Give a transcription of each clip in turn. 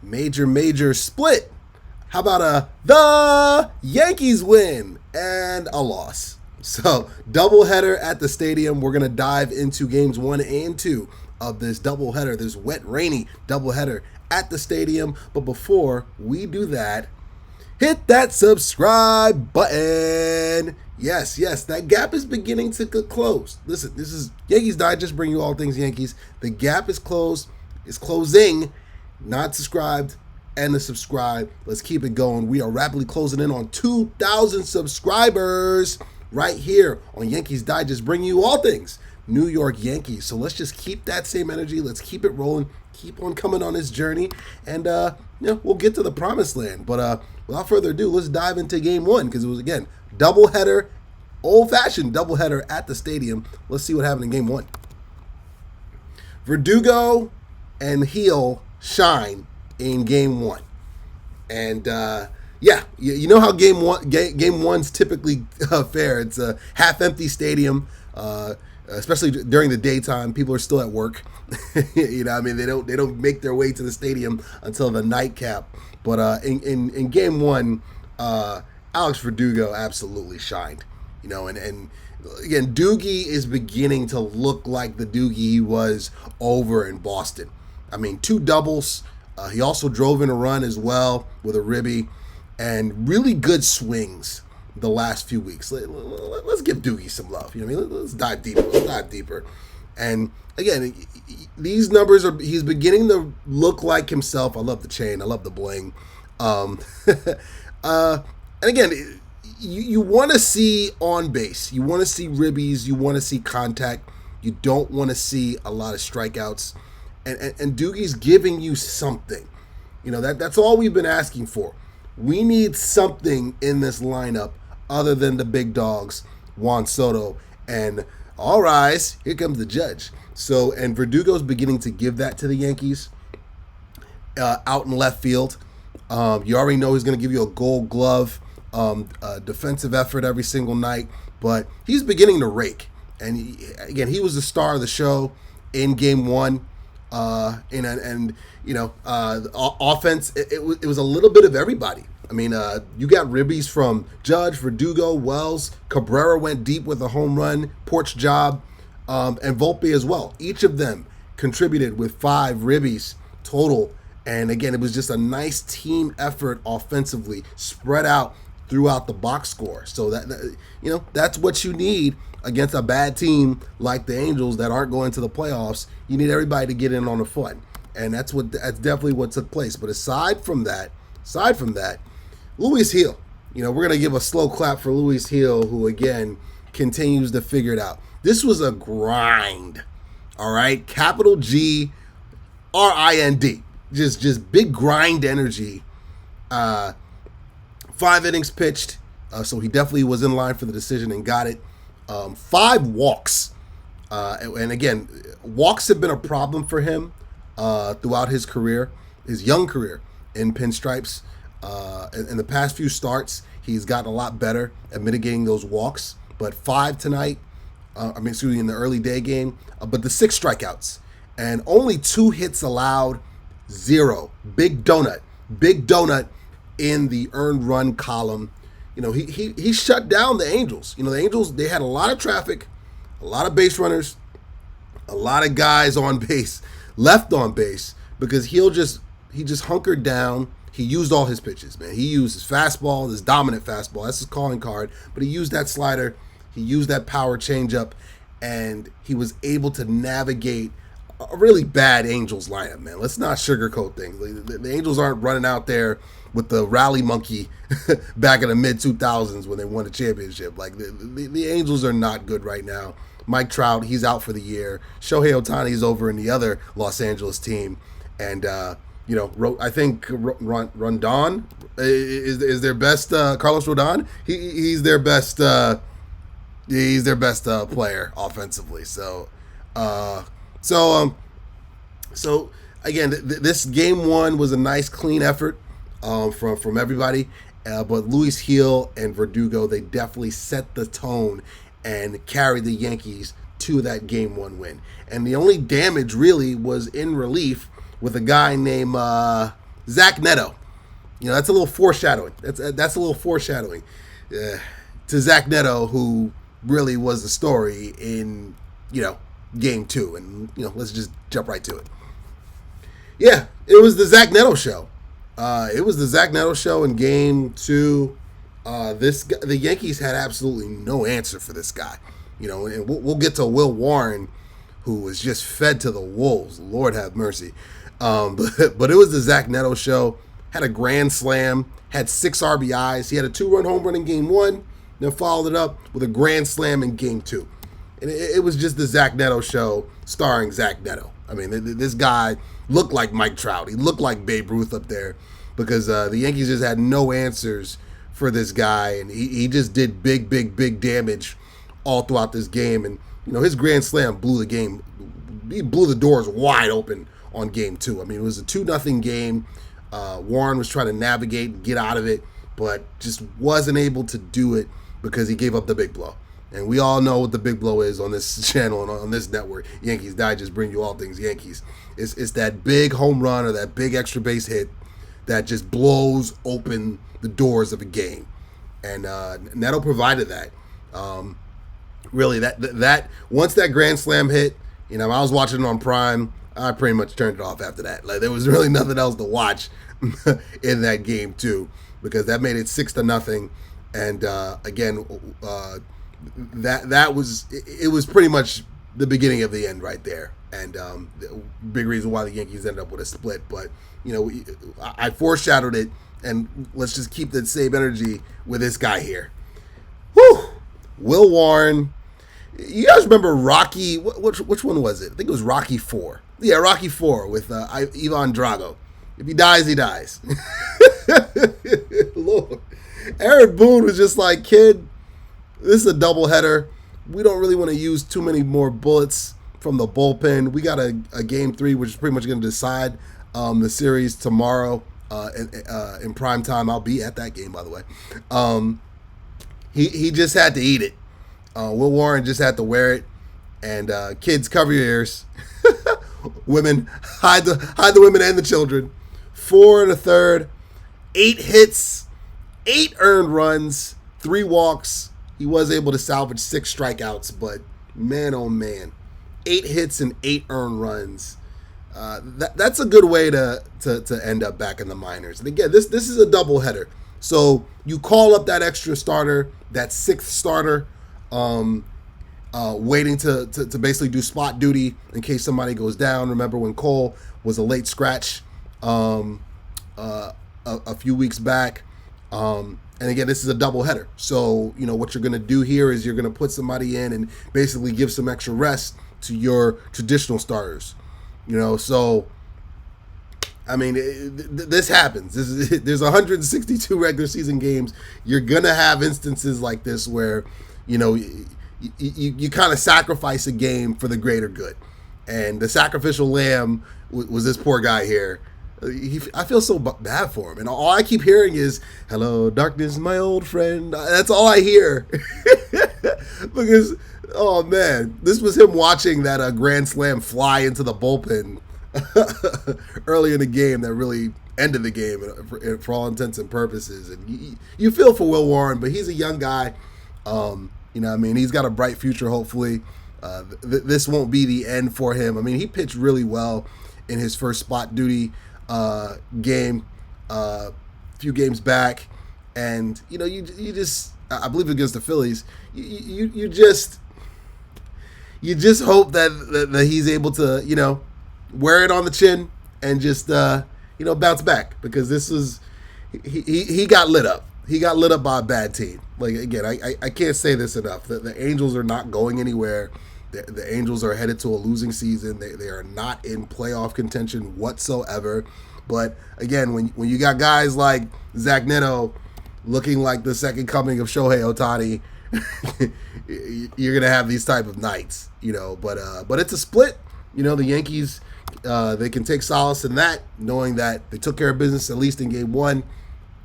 major split. How about the Yankees win and a loss? So, doubleheader at the stadium. We're going to dive into games 1 and 2 of this doubleheader, this wet, rainy doubleheader at the stadium. But before we do that, hit that subscribe button. Yes, that gap is beginning to close. Listen, this is Yankees Digest, bring you all things Yankees. The gap is closed. It's closing. Not subscribed and the subscribe. Let's keep it going. We are rapidly closing in on 2,000 subscribers right here on Yankees Digest, bringing you all things New York Yankees. So let's just keep that same energy. Let's keep it rolling. Keep on coming on this journey, and we'll get to the promised land. But without further ado, let's dive into game 1 because it was, again, doubleheader, old-fashioned doubleheader at the stadium. Let's see what happened in game 1. Verdugo and Gil shine in game 1, and you know how game one's typically fare. It's a half-empty stadium, especially during the daytime. People are still at work. They don't make their way to the stadium until the nightcap. But in game 1, Alex Verdugo absolutely shined. And again, Doogie is beginning to look like the Doogie he was over in Boston. 2 doubles. He also drove in a run as well with a ribby, and really good swings the last few weeks. Let's give Doogie some love. Let's dive deeper. And again, these numbers he's beginning to look like himself. I love the chain. I love the bling. And again, you want to see on base. You want to see ribbies. You want to see contact. You don't want to see a lot of strikeouts. And Doogie's giving you something. That's all we've been asking for. We need something in this lineup other than the big dogs, Juan Soto, and all rise, here comes the judge. So, and Verdugo's beginning to give that to the Yankees out in left field. You already know he's going to give you a Gold Glove defensive effort every single night, but he's beginning to rake. And he was the star of the show in game 1. The offense, it was a little bit of everybody. You got ribbies from Judge, Verdugo, Wells, Cabrera went deep with a home run, porch job, and Volpe as well. Each of them contributed with 5 ribbies total. And again, it was just a nice team effort offensively, spread out throughout the box score. So that's what you need against a bad team like the Angels that aren't going to the playoffs. You need everybody to get in on the fun, and that's definitely what took place. But aside from that, Luis Gil, we're gonna give a slow clap for Luis Gil, who again continues to figure it out. This was a grind, all right, capital G, RIND, just big grind energy. 5 innings pitched, so he definitely was in line for the decision and got it. 5 walks. And again, walks have been a problem for him throughout his career, his young career in pinstripes. In the past few starts, he's gotten a lot better at mitigating those walks. But 5 tonight, in the early day game, but the 6 strikeouts and only 2 hits allowed, 0. Big donut in the earned run column. He shut down the Angels. The Angels, they had a lot of traffic, a lot of base runners, a lot of guys on base, left on base, because he just hunkered down. He used all his pitches, man. He used his fastball, his dominant fastball. That's his calling card. But he used that slider. He used that power changeup, and he was able to navigate a really bad Angels lineup, man. Let's not sugarcoat things. The Angels aren't running out there with the rally monkey back in the mid-2000s when they won the championship. The Angels are not good right now. Mike Trout, he's out for the year. Shohei Ohtani's over in the other Los Angeles team. And, I think Rondon is their best, Carlos Rodon. He's their best player offensively. So again, this game 1 was a nice, clean effort from everybody. But Luis Gil and Verdugo, they definitely set the tone and carried the Yankees to that game 1 win. And the only damage really was in relief with a guy named Zach Neto. That's a little foreshadowing. That's a little foreshadowing to Zach Neto, who really was the story in game 2, and let's just jump right to it. Yeah, it was the Zach Neto show. It was the Zach Neto show in game 2. The Yankees had absolutely no answer for this guy. And we'll get to Will Warren, who was just fed to the wolves. Lord have mercy. But it was the Zach Neto show. Had a grand slam, had 6 RBIs. He had a 2-run home run in game 1, then followed it up with a grand slam in game 2. And it was just the Zach Neto show starring Zach Neto. I mean, this guy looked like Mike Trout. He looked like Babe Ruth up there because the Yankees just had no answers for this guy. And he just did big damage all throughout this game. And, his grand slam blew the game. He blew the doors wide open on game 2. I mean, it was a 2-0 game. Warren was trying to navigate and get out of it, but just wasn't able to do it because he gave up the big blow. And we all know what the big blow is on this channel and on this network. Yankees Digest bring you all things Yankees. It's that big home run or that big extra base hit that just blows open the doors of a game. And Neto provided that. Really, that once that grand slam hit, I was watching it on Prime. I pretty much turned it off after that. Like, there was really nothing else to watch in that game too, because that made it 6-0. And again, that was pretty much the beginning of the end right there. And big reason why the Yankees ended up with a split. But I foreshadowed it, and let's just keep the same energy with this guy here. Whew! Will Warren. You guys remember Rocky? Which one was it? I think it was Rocky 4. Yeah, Rocky 4 with Ivan Drago. If he dies, he dies. Lord. Aaron Boone was just like, kid, this is a doubleheader. We don't really want to use too many more bullets from the bullpen. We got a game 3, which is pretty much going to decide the series tomorrow in prime time. I'll be at that game, by the way. He just had to eat it. Will Warren just had to wear it. And kids, cover your ears. Women, hide the women and the children. 4 1/3, 8 hits, 8 earned runs, 3 walks. He was able to salvage 6 strikeouts, but man, oh man, 8 hits and 8 earned runs. That's a good way to end up back in the minors. And again, this is a doubleheader. So you call up that extra starter, that 6th starter, waiting to basically do spot duty in case somebody goes down. Remember when Cole was a late scratch a few weeks back. And again, this is a doubleheader. So, what you're going to do here is you're going to put somebody in and basically give some extra rest to your traditional starters. So, I mean, this happens. There's 162 regular season games. You're going to have instances like this where, you kind of sacrifice a game for the greater good. And the sacrificial lamb was this poor guy here. I feel so bad for him. And all I keep hearing is, hello, darkness, my old friend. That's all I hear. Because, oh, man, this was him watching that grand slam fly into the bullpen early in the game that really ended the game for all intents and purposes. And you feel for Will Warren, but he's a young guy. He's got a bright future, hopefully. This won't be the end for him. I mean, he pitched really well in his first spot duty game a few games back. And, you just, I believe against the Phillies, you just hope that he's able to, wear it on the chin and just, bounce back, because this is, he got lit up. He got lit up by a bad team. Like, again, I can't say this enough. The Angels are not going anywhere. The Angels are headed to a losing season. They are not in playoff contention whatsoever. But, again, when you got guys like Zach Neto looking like the second coming of Shohei Ohtani, you're going to have these type of nights, But it's a split. The Yankees, they can take solace in that, knowing that they took care of business at least in game 1.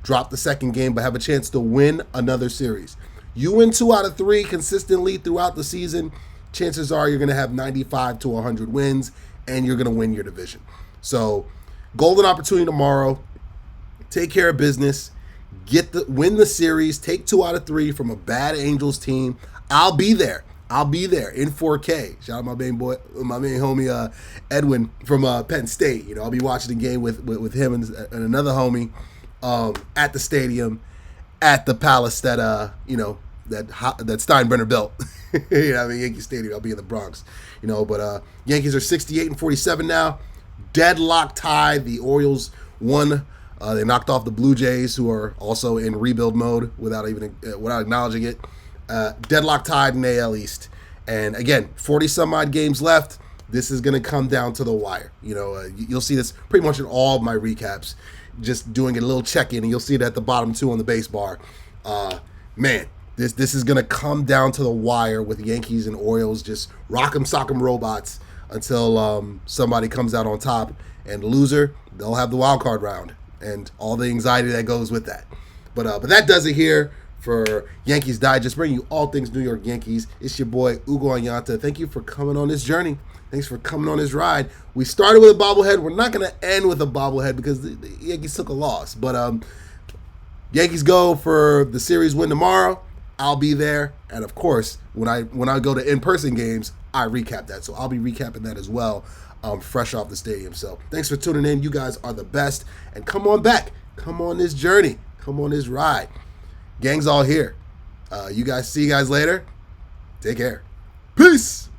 Drop the second game, but have a chance to win another series. You win 2 out of 3 consistently throughout the season, chances are you're going to have 95 to 100 wins, and you're going to win your division. So, golden opportunity tomorrow. take care of business, win the series, take 2 out of 3 from a bad Angels team. I'll be there. I'll be there in 4K. Shout out my main homie Edwin from Penn State. I'll be watching the game with him and another homie at the stadium, at the palace that that Steinbrenner built. Yankee Stadium. I'll be in the Bronx. But Yankees are 68-47 now, deadlock tie. The Orioles won. They knocked off the Blue Jays, who are also in rebuild mode without acknowledging it. Deadlock tied in the AL East. And again, 40 some odd games left. This is going to come down to the wire. You'll see this pretty much in all of my recaps, just doing a little check-in, and you'll see it at the bottom 2 on the base bar. Man, this is going to come down to the wire with Yankees and Orioles just rock'em sock'em robots until somebody comes out on top. And the loser, they'll have the wild card round and all the anxiety that goes with that. But that does it here for Yankees Digest, bringing you all things New York Yankees. It's your boy, Ugo Onyianta. Thank you for coming on this journey. Thanks for coming on this ride. We started with a bobblehead. We're not going to end with a bobblehead because the Yankees took a loss. But Yankees go for the series win tomorrow. I'll be there. And, of course, when I go to in-person games, I recap that. So I'll be recapping that as well, fresh off the stadium. So thanks for tuning in. You guys are the best. And come on back. Come on this journey. Come on this ride. Gang's all here. See you guys later. Take care. Peace.